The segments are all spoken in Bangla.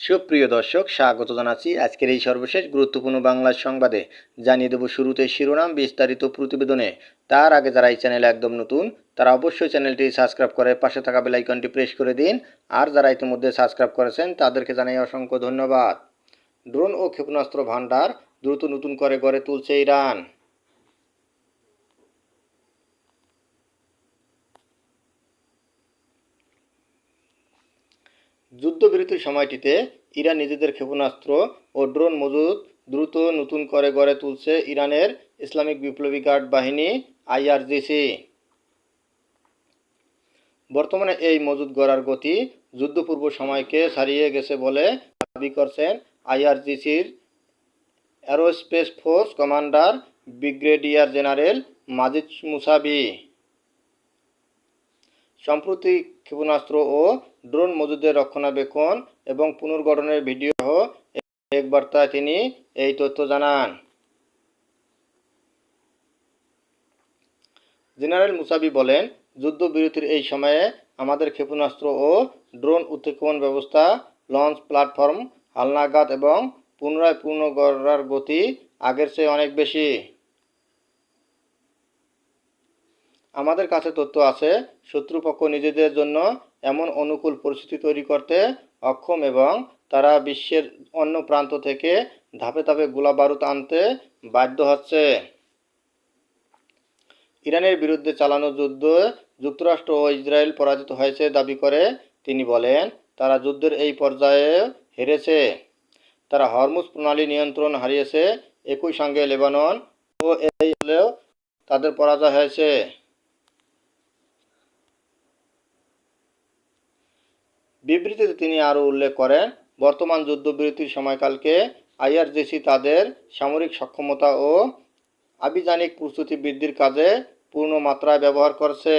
সুপ্রিয় দর্শক, স্বাগত জানাচ্ছি আজকের এই সর্বশেষ গুরুত্বপূর্ণ বাংলা সংবাদে। জানিয়ে দেব শুরুতে শিরোনাম, বিস্তারিত প্রতিবেদনে। তার আগে যারা এই চ্যানেলে একদম নতুন তারা অবশ্যই চ্যানেলটি সাবস্ক্রাইব করে পাশে থাকা বেল আইকনটি প্রেস করে দিন। আর যারা ইতিমধ্যে সাবস্ক্রাইব করেছেন তাদেরকে জানাই অসংখ্য ধন্যবাদ। ড্রোন ও ক্ষেপণাস্ত্র ভান্ডার দ্রুত নতুন করে গড়ে তুলছে ইরান। যুদ্ধবিরতির সময়টিতে ইরান নিজেদের ক্ষেপণাস্ত্র ও ড্রোন মজুদ দ্রুত নতুন করে গড়ে তুলছে ইরানের ইসলামিক বিপ্লবী গার্ড বাহিনী আইআরজিসি। বর্তমানে এই মজুদ গড়ার গতি যুদ্ধপূর্ব সময়কে ছাড়িয়ে গেছে বলে দাবি করছেন আইআরজিসির aerospace force commander brigadier general Majid Mousavi. সম্প্রতি ক্ষেপণাস্ত্র ও ড্রোন মজুদের রক্ষণাবেক্ষণ এবং পুনর্গঠনের ভিডিও সহ এক বার্তায় তিনি এই তথ্য জানান। জেনারেল মুসাবি বলেন, যুদ্ধবিরতির এই সময়ে আমাদের ক্ষেপণাস্ত্র ও ড্রোন উৎক্ষেপণ ব্যবস্থা, লঞ্চ প্ল্যাটফর্ম, হালনাগাদ এবং পুনরায় পূর্ণ করার গতি আগের চেয়ে অনেক বেশি। আমাদের কাছে তথ্য আছে, শত্রুপক্ষ নিজেদের জন্য এমন অনুকূল পরিস্থিতি তৈরি করতে অক্ষম এবং তারা বিশ্বের অন্য প্রান্ত থেকে ধাপে ধাপে গোলাবারুদ আনতে বাধ্য হচ্ছে। ইরানের বিরুদ্ধে চালানো যুদ্ধে যুক্তরাষ্ট্র ও ইসরায়েল পরাজিত হয়েছে দাবি করে তিনি বলেন, তারা যুদ্ধের এই পর্যায়ে হেরেছে। তারা হরমুজ প্রণালী নিয়ন্ত্রণ হারিয়েছে। একই সঙ্গে লেবানন ও এই হলেও তাদের পরাজয় হয়েছে। বিবৃতিতে তিনি আরও উল্লেখ করেন, বর্তমান যুদ্ধবিরতির সময়কালকে আইআরজিসি তাদের সামরিক সক্ষমতা ও আভিযানিক প্রস্তুতি বৃদ্ধির কাজে পূর্ণ মাত্রায় ব্যবহার করছে।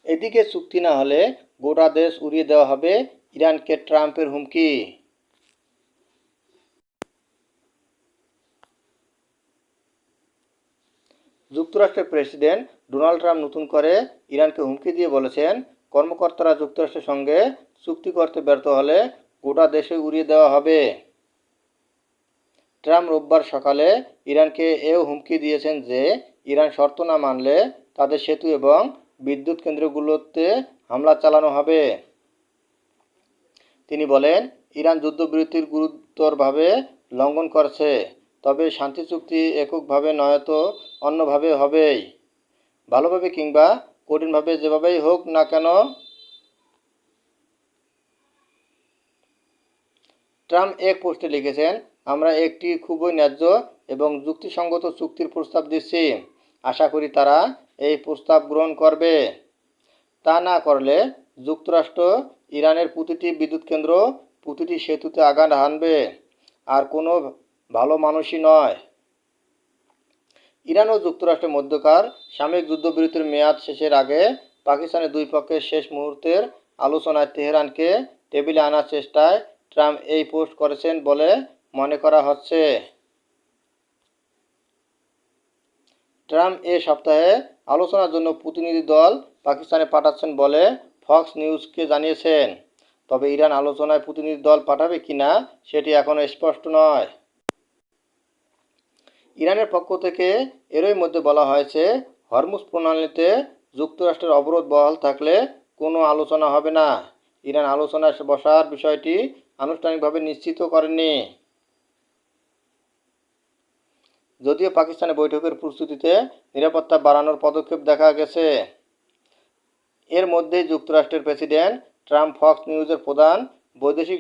এদিকে চুক্তি না হলে গোটা দেশ উড়িয়ে দেওয়া হবে, ইরানকে ট্রাম্পের হুমকি। যুক্তরাষ্ট্রের প্রেসিডেন্ট ডোনাল্ড ট্রাম্প নতুন করে ইরানকে হুমকি দিয়ে বলেছেন, কর্মকর্তারা যুক্তরাষ্ট্রের সঙ্গে চুক্তি করতে ব্যর্থ হলে গোটা দেশে উড়িয়ে দেওয়া হবে। ট্রাম্প রোববার সকালে ইরানকে এও হুমকি দিয়েছেন যে ইরান শর্ত না মানলে তাদের সেতু এবং বিদ্যুৎ কেন্দ্রগুলোতে হামলা চালানো হবে। তিনি বলেন, ইরান যুদ্ধবিরতির গুরুতরভাবে লঙ্ঘন করছে, তবে শান্তি চুক্তি এককভাবে নয়তো অন্যভাবে হবেই। ভালোভাবে কিংবা কঠিনভাবে যেভাবেই হোক না কেন। ট্রাম্প এক পোস্টে লিখেছেন, আমরা একটি খুবই ন্যায্য এবং যুক্তিসঙ্গত চুক্তির প্রস্তাব দিচ্ছি। আশা করি তারা এই প্রস্তাব গ্রহণ করবে। তা না করলে যুক্তরাষ্ট্র ইরানের প্রতিটি বিদ্যুৎ কেন্দ্র, প্রতিটি সেতুতে আঘাত হানবে, আর কোনো ভালো মানুষই নয়। ইরান ও যুক্তরাষ্ট্রের মধ্যকার সাময়িক যুদ্ধবিরতির মেয়াদ শেষের আগে পাকিস্তানের দুই পক্ষের শেষ মুহূর্তের আলোচনায় তেহরানকে টেবিলে আনার চেষ্টায় ট্রাম্প এই পোস্ট করেছেন বলে মনে করা হচ্ছে। ট্রাম্প এ সপ্তাহে আলোচনার জন্য প্রতিনিধি দল পাকিস্তানে পাঠাচ্ছেন বলে ফক্স নিউজকে জানিয়েছেন। তবে ইরান আলোচনায় প্রতিনিধি দল পাঠাবে কিনা সেটি এখনও স্পষ্ট নয়। ইরানের পক্ষ থেকে এরই মধ্যে বলা হয়েছে, হরমুজ প্রণালীতে যুক্তরাষ্ট্রের অবরোধ বহাল থাকলে কোনো আলোচনা হবে না। ইরান আলোচনায় বসার বিষয়টি আনুষ্ঠানিকভাবে নিশ্চিত করেনি। যদিও পাকিস্তানের বৈঠকের প্রস্তুতিতে নিরাপত্তা বাড়ানোর পদক্ষেপ দেখা গেছে। এর মধ্যেই যুক্তরাষ্ট্রের প্রেসিডেন্ট ট্রাম্প ফক্স নিউজের প্রধান বৈদেশিক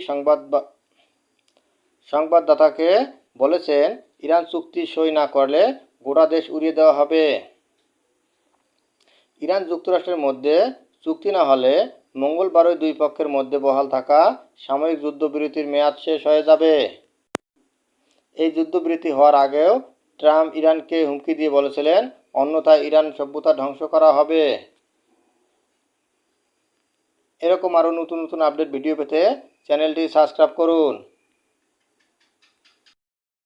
সংবাদদাতাকে বলেছেন, ইরান চুক্তি সই না করলে গোটা দেশ উড়িয়ে দেওয়া হবে। ইরান যুক্তরাষ্ট্রের মধ্যে চুক্তি না হলে মঙ্গলবারই দুই পক্ষের মধ্যে বহাল থাকা সাময়িক যুদ্ধবিরতির মেয়াদ শেষ হয়ে যাবে। এই যুদ্ধবিরতি হওয়ার আগেও ট্রাম্প ইরানকে হুমকি দিয়ে বলেছিলেন, অন্যথায় ইরান সভ্যতা ধ্বংস করা হবে। এরকম আরও নতুন নতুন আপডেট ভিডিও পেতে চ্যানেলটি সাবস্ক্রাইব করুন।